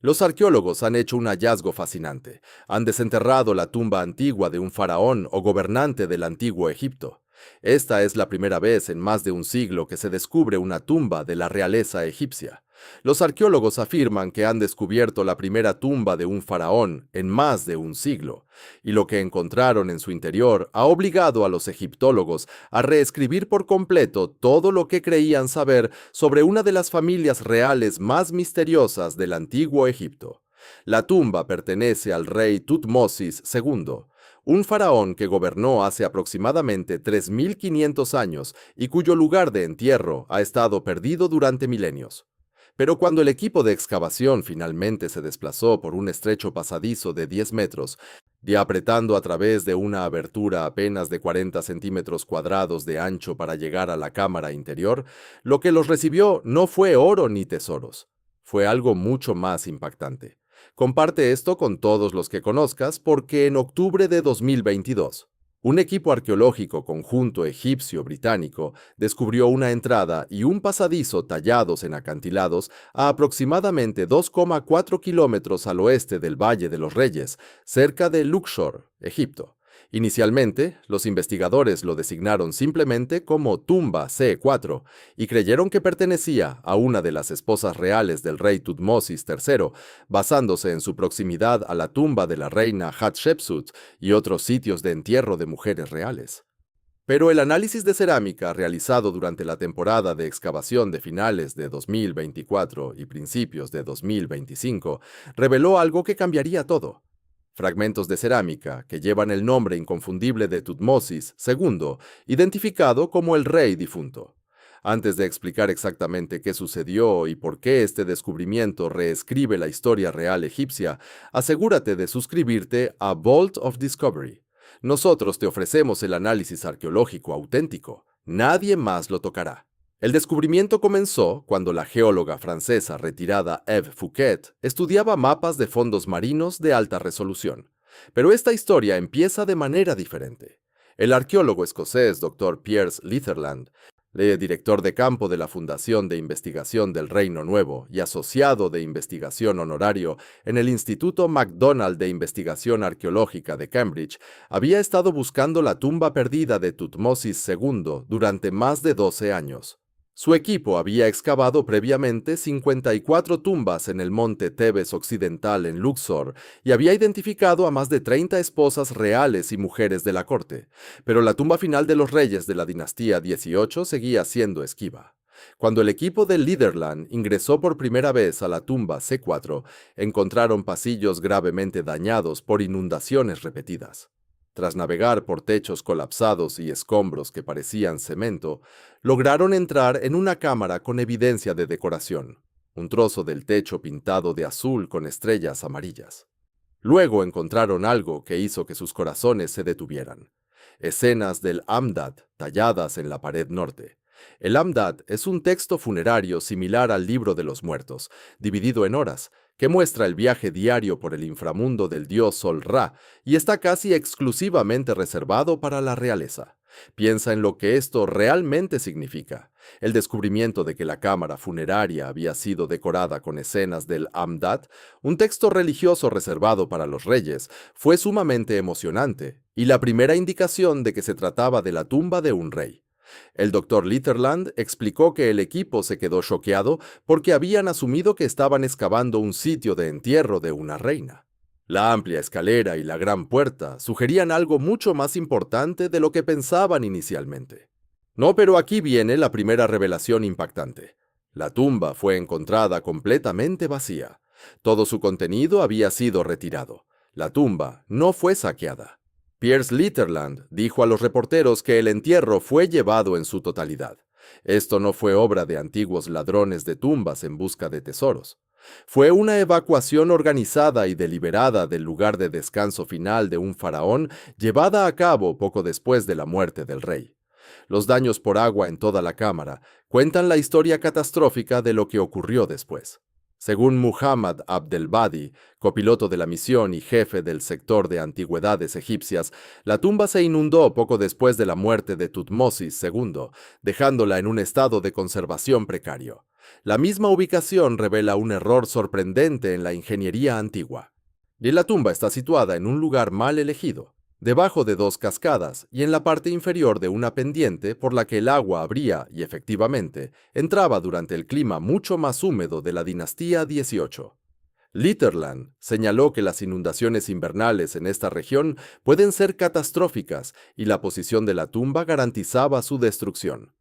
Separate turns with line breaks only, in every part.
Los arqueólogos han hecho un hallazgo fascinante. Han desenterrado la tumba antigua de un faraón o gobernante del antiguo Egipto. Esta es la primera vez en más de un siglo que se descubre una tumba de la realeza egipcia. Los arqueólogos afirman que han descubierto la primera tumba de un faraón en más de un siglo, y lo que encontraron en su interior ha obligado a los egiptólogos a reescribir por completo todo lo que creían saber sobre una de las familias reales más misteriosas del antiguo Egipto. La tumba pertenece al rey Tutmosis II, un faraón que gobernó hace aproximadamente 3.500 años y cuyo lugar de entierro ha estado perdido durante milenios. Pero cuando el equipo de excavación finalmente se desplazó por un estrecho pasadizo de 10 metros, y apretando a través de una abertura apenas de 40 centímetros cuadrados de ancho para llegar a la cámara interior, lo que los recibió no fue oro ni tesoros. Fue algo mucho más impactante. Comparte esto con todos los que conozcas porque en octubre de 2022, un equipo arqueológico conjunto egipcio-británico descubrió una entrada y un pasadizo tallados en acantilados a aproximadamente 2,4 kilómetros al oeste del Valle de los Reyes, cerca de Luxor, Egipto. Inicialmente, los investigadores lo designaron simplemente como Tumba C4 y creyeron que pertenecía a una de las esposas reales del rey Tutmosis III, basándose en su proximidad a la tumba de la reina Hatshepsut y otros sitios de entierro de mujeres reales. Pero el análisis de cerámica realizado durante la temporada de excavación de finales de 2024 y principios de 2025 reveló algo que cambiaría todo. Fragmentos de cerámica que llevan el nombre inconfundible de Tutmosis II, identificado como el rey difunto. Antes de explicar exactamente qué sucedió y por qué este descubrimiento reescribe la historia real egipcia, asegúrate de suscribirte a Vault of Discovery. Nosotros te ofrecemos el análisis arqueológico auténtico. Nadie más lo tocará. El descubrimiento comenzó cuando la geóloga francesa retirada Eve Fouquet estudiaba mapas de fondos marinos de alta resolución. Pero esta historia empieza de manera diferente. El arqueólogo escocés Dr. Piers Litherland, director de campo de la Fundación de Investigación del Reino Nuevo y asociado de investigación honorario en el Instituto MacDonald de Investigación Arqueológica de Cambridge, había estado buscando la tumba perdida de Tutmosis II durante más de 12 años. Su equipo había excavado previamente 54 tumbas en el monte Tebes occidental en Luxor y había identificado a más de 30 esposas reales y mujeres de la corte, pero la tumba final de los reyes de la dinastía 18 seguía siendo esquiva. Cuando el equipo de Litherland ingresó por primera vez a la tumba C4, encontraron pasillos gravemente dañados por inundaciones repetidas. Tras navegar por techos colapsados y escombros que parecían cemento, lograron entrar en una cámara con evidencia de decoración, un trozo del techo pintado de azul con estrellas amarillas. Luego encontraron algo que hizo que sus corazones se detuvieran: escenas del Amdad talladas en la pared norte. El Amdad es un texto funerario similar al Libro de los Muertos, dividido en horas, que muestra el viaje diario por el inframundo del dios Sol Ra y está casi exclusivamente reservado para la realeza. Piensa en lo que esto realmente significa. El descubrimiento de que la cámara funeraria había sido decorada con escenas del Amdad, un texto religioso reservado para los reyes, fue sumamente emocionante y la primera indicación de que se trataba de la tumba de un rey. El Dr. Litherland explicó que el equipo se quedó choqueado porque habían asumido que estaban excavando un sitio de entierro de una reina. La amplia escalera y la gran puerta sugerían algo mucho más importante de lo que pensaban inicialmente. No, pero aquí viene la primera revelación impactante. La tumba fue encontrada completamente vacía. Todo su contenido había sido retirado. La tumba no fue saqueada. Piers Litherland dijo a los reporteros que el entierro fue llevado en su totalidad. Esto no fue obra de antiguos ladrones de tumbas en busca de tesoros. Fue una evacuación organizada y deliberada del lugar de descanso final de un faraón, llevada a cabo poco después de la muerte del rey. Los daños por agua en toda la cámara cuentan la historia catastrófica de lo que ocurrió después. Según Muhammad Abdelbadi, copiloto de la misión y jefe del sector de antigüedades egipcias, la tumba se inundó poco después de la muerte de Tutmosis II, dejándola en un estado de conservación precario. La misma ubicación revela un error sorprendente en la ingeniería antigua. Y la tumba está situada en un lugar mal elegido, debajo de dos cascadas y en la parte inferior de una pendiente por la que el agua abría y efectivamente entraba durante el clima mucho más húmedo de la dinastía 18. Litterland señaló que las inundaciones invernales en esta región pueden ser catastróficas y la posición de la tumba garantizaba su destrucción.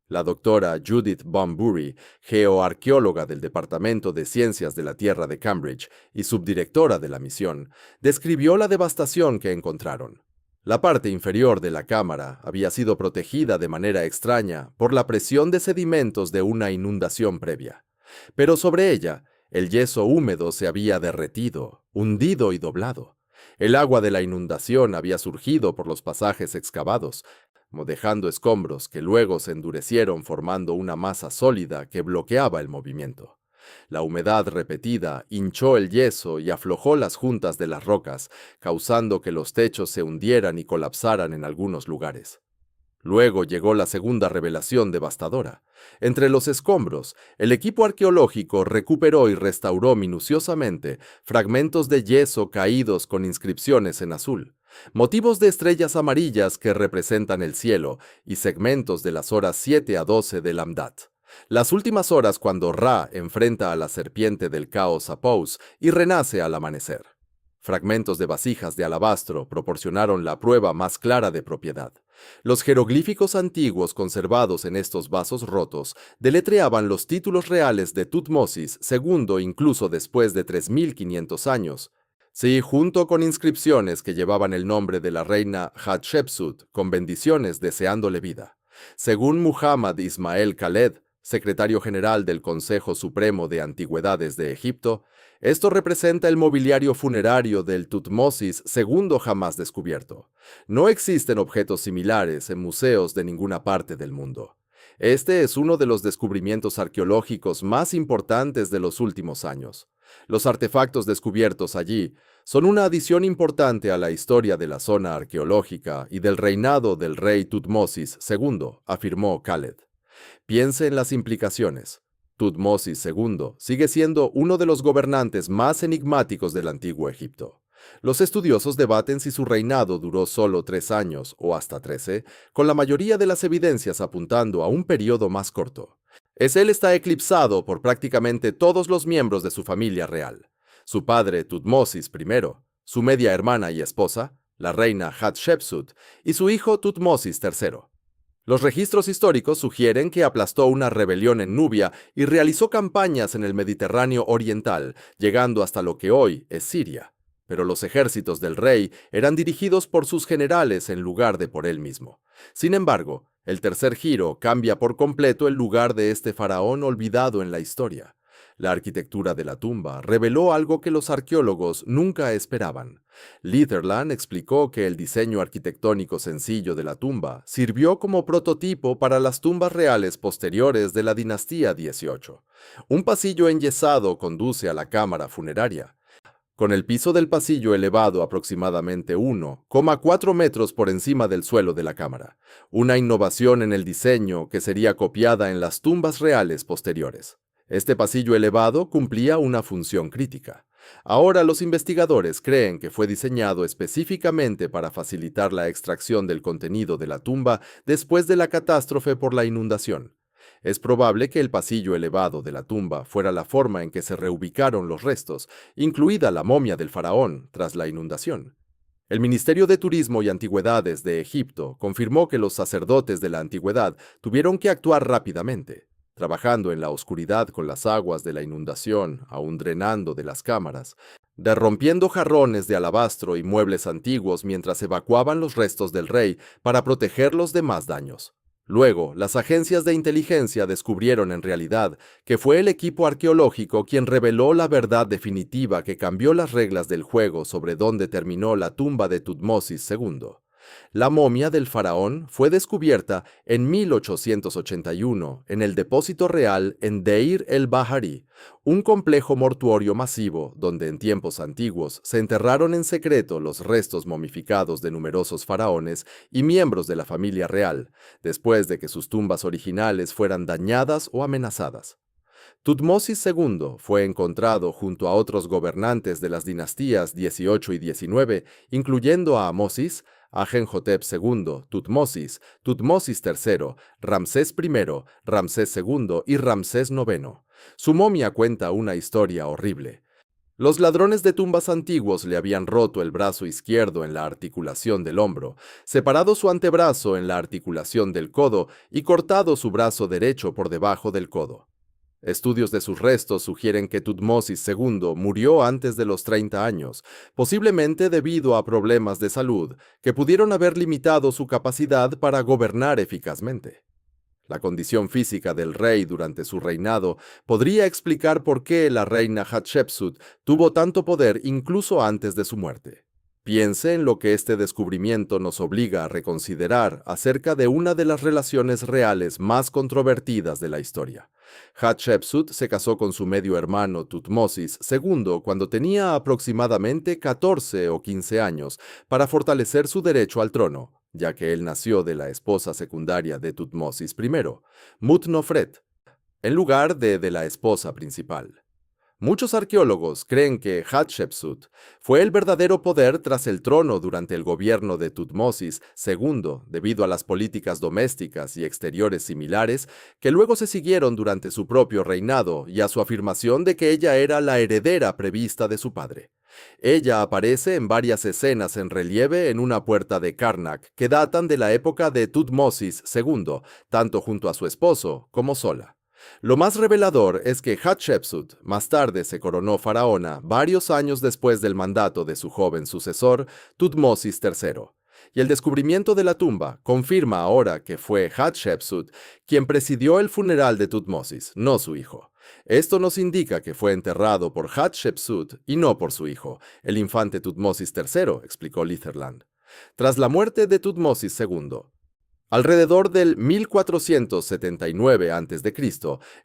La doctora Judith Bunbury, geoarqueóloga del Departamento de Ciencias de la Tierra de Cambridge y subdirectora de la misión, describió la devastación que encontraron. La parte inferior de la cámara había sido protegida de manera extraña por la presión de sedimentos de una inundación previa, pero sobre ella, el yeso húmedo se había derretido, hundido y doblado. El agua de la inundación había surgido por los pasajes excavados, dejando escombros que luego se endurecieron formando una masa sólida que bloqueaba el movimiento. La humedad repetida hinchó el yeso y aflojó las juntas de las rocas, causando que los techos se hundieran y colapsaran en algunos lugares. Luego llegó la segunda revelación devastadora. Entre los escombros, el equipo arqueológico recuperó y restauró minuciosamente fragmentos de yeso caídos con inscripciones en azul, motivos de estrellas amarillas que representan el cielo y segmentos de las horas 7 a 12 del Amdat. Las últimas horas cuando Ra enfrenta a la serpiente del caos Apous y renace al amanecer. Fragmentos de vasijas de alabastro proporcionaron la prueba más clara de propiedad. Los jeroglíficos antiguos conservados en estos vasos rotos deletreaban los títulos reales de Tutmosis II incluso después de 3.500 años. Sí, junto con inscripciones que llevaban el nombre de la reina Hatshepsut con bendiciones deseándole vida. Según Muhammad Ismael Khaled, secretario general del Consejo Supremo de Antigüedades de Egipto, esto representa el mobiliario funerario del Tutmosis II jamás descubierto. No existen objetos similares en museos de ninguna parte del mundo. Este es uno de los descubrimientos arqueológicos más importantes de los últimos años. Los artefactos descubiertos allí son una adición importante a la historia de la zona arqueológica y del reinado del rey Tutmosis II, afirmó Khaled. Piense en las implicaciones. Tutmosis II sigue siendo uno de los gobernantes más enigmáticos del antiguo Egipto. Los estudiosos debaten si su reinado duró solo 3 años o hasta 13, con la mayoría de las evidencias apuntando a un periodo más corto. Él está eclipsado por prácticamente todos los miembros de su familia real. Su padre Tutmosis I, su media hermana y esposa, la reina Hatshepsut, y su hijo Tutmosis III. Los registros históricos sugieren que aplastó una rebelión en Nubia y realizó campañas en el Mediterráneo oriental, llegando hasta lo que hoy es Siria. Pero los ejércitos del rey eran dirigidos por sus generales en lugar de por él mismo. Sin embargo, el tercer giro cambia por completo el lugar de este faraón olvidado en la historia. La arquitectura de la tumba reveló algo que los arqueólogos nunca esperaban. Litherland explicó que el diseño arquitectónico sencillo de la tumba sirvió como prototipo para las tumbas reales posteriores de la dinastía 18. Un pasillo enyesado conduce a la cámara funeraria, con el piso del pasillo elevado aproximadamente 1,4 metros por encima del suelo de la cámara, una innovación en el diseño que sería copiada en las tumbas reales posteriores. Este pasillo elevado cumplía una función crítica. Ahora los investigadores creen que fue diseñado específicamente para facilitar la extracción del contenido de la tumba después de la catástrofe por la inundación. Es probable que el pasillo elevado de la tumba fuera la forma en que se reubicaron los restos, incluida la momia del faraón tras la inundación. El Ministerio de Turismo y Antigüedades de Egipto confirmó que los sacerdotes de la antigüedad tuvieron que actuar rápidamente, trabajando en la oscuridad con las aguas de la inundación, aún drenando de las cámaras, rompiendo jarrones de alabastro y muebles antiguos mientras evacuaban los restos del rey para protegerlos de más daños. Luego, las agencias de inteligencia descubrieron en realidad que fue el equipo arqueológico quien reveló la verdad definitiva que cambió las reglas del juego sobre dónde terminó la tumba de Tutmosis II. La momia del faraón fue descubierta en 1881 en el depósito real en Deir el-Bahari, un complejo mortuorio masivo donde en tiempos antiguos se enterraron en secreto los restos momificados de numerosos faraones y miembros de la familia real, después de que sus tumbas originales fueran dañadas o amenazadas. Tutmosis II fue encontrado junto a otros gobernantes de las dinastías 18 y 19, incluyendo a Amosis, Ajenhotep II, Tutmosis, Tutmosis III, Ramsés I, Ramsés II y Ramsés IX. Su momia cuenta una historia horrible. Los ladrones de tumbas antiguos le habían roto el brazo izquierdo en la articulación del hombro, separado su antebrazo en la articulación del codo y cortado su brazo derecho por debajo del codo. Estudios de sus restos sugieren que Tutmosis II murió antes de los 30 años, posiblemente debido a problemas de salud que pudieron haber limitado su capacidad para gobernar eficazmente. La condición física del rey durante su reinado podría explicar por qué la reina Hatshepsut tuvo tanto poder incluso antes de su muerte. Piense en lo que este descubrimiento nos obliga a reconsiderar acerca de una de las relaciones reales más controvertidas de la historia. Hatshepsut se casó con su medio hermano Tutmosis II cuando tenía aproximadamente 14 o 15 años para fortalecer su derecho al trono, ya que él nació de la esposa secundaria de Tutmosis I, Mut-Nofret, en lugar de la esposa principal. Muchos arqueólogos creen que Hatshepsut fue el verdadero poder tras el trono durante el gobierno de Tutmosis II, debido a las políticas domésticas y exteriores similares que luego se siguieron durante su propio reinado y a su afirmación de que ella era la heredera prevista de su padre. Ella aparece en varias escenas en relieve en una puerta de Karnak que datan de la época de Tutmosis II, tanto junto a su esposo como sola. Lo más revelador es que Hatshepsut más tarde se coronó faraona varios años después del mandato de su joven sucesor, Tutmosis III. Y el descubrimiento de la tumba confirma ahora que fue Hatshepsut quien presidió el funeral de Tutmosis, no su hijo. Esto nos indica que fue enterrado por Hatshepsut y no por su hijo, el infante Tutmosis III, explicó Litherland. Tras la muerte de Tutmosis II, alrededor del 1479 a.C.,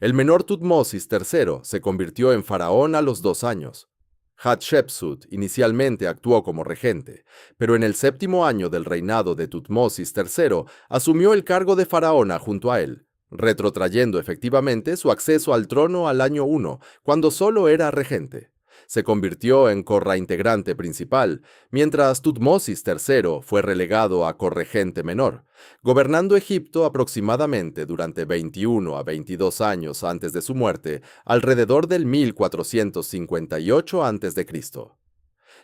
el menor Tutmosis III se convirtió en faraón a los 2 años. Hatshepsut inicialmente actuó como regente, pero en el 7º año del reinado de Tutmosis III asumió el cargo de faraona junto a él, retrotrayendo efectivamente su acceso al trono al año 1, cuando solo era regente. Se convirtió en correintegrante principal, mientras Tutmosis III fue relegado a corregente menor, gobernando Egipto aproximadamente durante 21 a 22 años antes de su muerte, alrededor del 1458 a.C.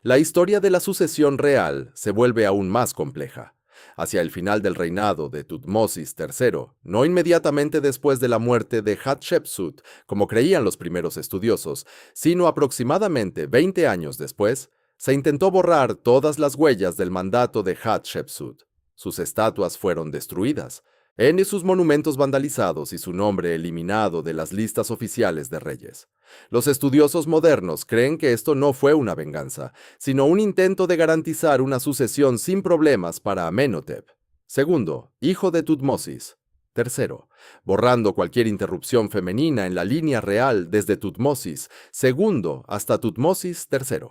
La historia de la sucesión real se vuelve aún más compleja. Hacia el final del reinado de Tutmosis III, no inmediatamente después de la muerte de Hatshepsut, como creían los primeros estudiosos, sino aproximadamente 20 años después, se intentó borrar todas las huellas del mandato de Hatshepsut. Sus estatuas fueron destruidas, y sus monumentos vandalizados y su nombre eliminado de las listas oficiales de reyes. Los estudiosos modernos creen que esto no fue una venganza, sino un intento de garantizar una sucesión sin problemas para Amenhotep II, hijo de Tutmosis III, borrando cualquier interrupción femenina en la línea real desde Tutmosis II hasta Tutmosis III.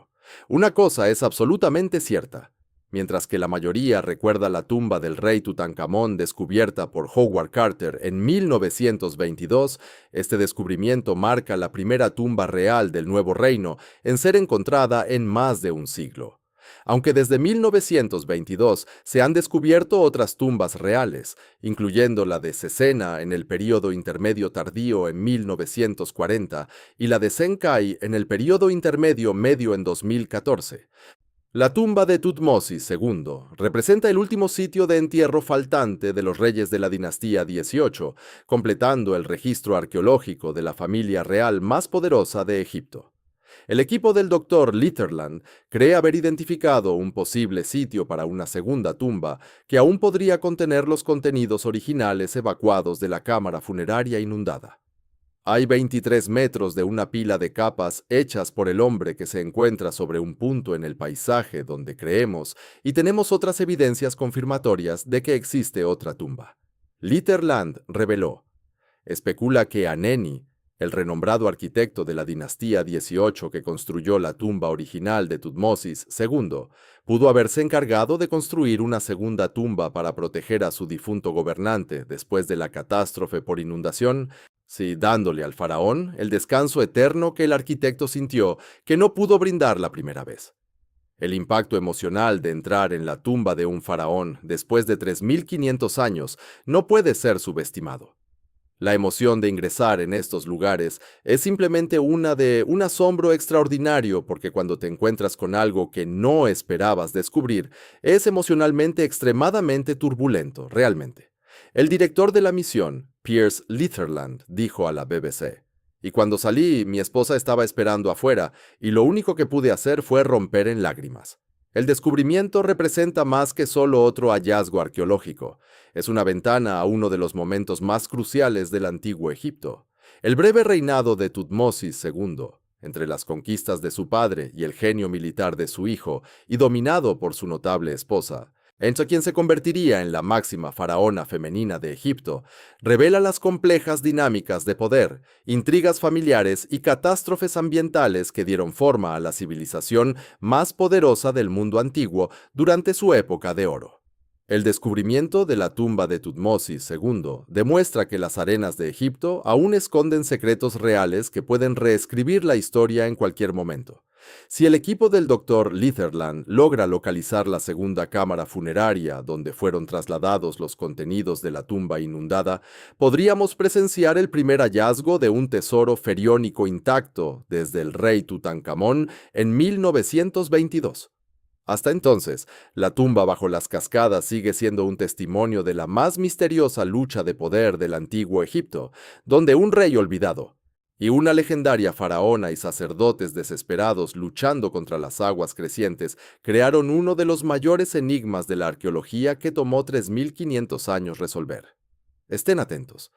Una cosa es absolutamente cierta. Mientras que la mayoría recuerda la tumba del rey Tutankamón descubierta por Howard Carter en 1922, este descubrimiento marca la primera tumba real del Nuevo Reino en ser encontrada en más de un siglo. Aunque desde 1922 se han descubierto otras tumbas reales, incluyendo la de Cesena en el período intermedio tardío en 1940 y la de Senkai en el período intermedio medio en 2014. La tumba de Tutmosis II representa el último sitio de entierro faltante de los reyes de la dinastía 18, completando el registro arqueológico de la familia real más poderosa de Egipto. El equipo del Dr. Litherland cree haber identificado un posible sitio para una segunda tumba que aún podría contener los contenidos originales evacuados de la cámara funeraria inundada. Hay 23 metros de una pila de capas hechas por el hombre que se encuentra sobre un punto en el paisaje donde creemos y tenemos otras evidencias confirmatorias de que existe otra tumba. Litherland reveló: especula que Aneni, el renombrado arquitecto de la dinastía 18 que construyó la tumba original de Tutmosis II, pudo haberse encargado de construir una segunda tumba para proteger a su difunto gobernante después de la catástrofe por inundación, sí, dándole al faraón el descanso eterno que el arquitecto sintió que no pudo brindar la primera vez. El impacto emocional de entrar en la tumba de un faraón después de 3.500 años no puede ser subestimado. La emoción de ingresar en estos lugares es simplemente una de un asombro extraordinario porque cuando te encuentras con algo que no esperabas descubrir, es emocionalmente extremadamente turbulento, realmente. El director de la misión, Piers Litherland, dijo a la BBC: "Y cuando salí, mi esposa estaba esperando afuera, y lo único que pude hacer fue romper en lágrimas. El descubrimiento representa más que solo otro hallazgo arqueológico. Es una ventana a uno de los momentos más cruciales del antiguo Egipto, el breve reinado de Tutmosis II, entre las conquistas de su padre y el genio militar de su hijo, y dominado por su notable esposa, entre quien se convertiría en la máxima faraona femenina de Egipto, revela las complejas dinámicas de poder, intrigas familiares y catástrofes ambientales que dieron forma a la civilización más poderosa del mundo antiguo durante su época de oro. El descubrimiento de la tumba de Tutmosis II demuestra que las arenas de Egipto aún esconden secretos reales que pueden reescribir la historia en cualquier momento. Si el equipo del Dr. Litherland logra localizar la segunda cámara funeraria donde fueron trasladados los contenidos de la tumba inundada, podríamos presenciar el primer hallazgo de un tesoro feriónico intacto desde el rey Tutankamón en 1922. Hasta entonces, la tumba bajo las cascadas sigue siendo un testimonio de la más misteriosa lucha de poder del antiguo Egipto, donde un rey olvidado y una legendaria faraona y sacerdotes desesperados luchando contra las aguas crecientes crearon uno de los mayores enigmas de la arqueología que tomó 3.500 años resolver. Estén atentos.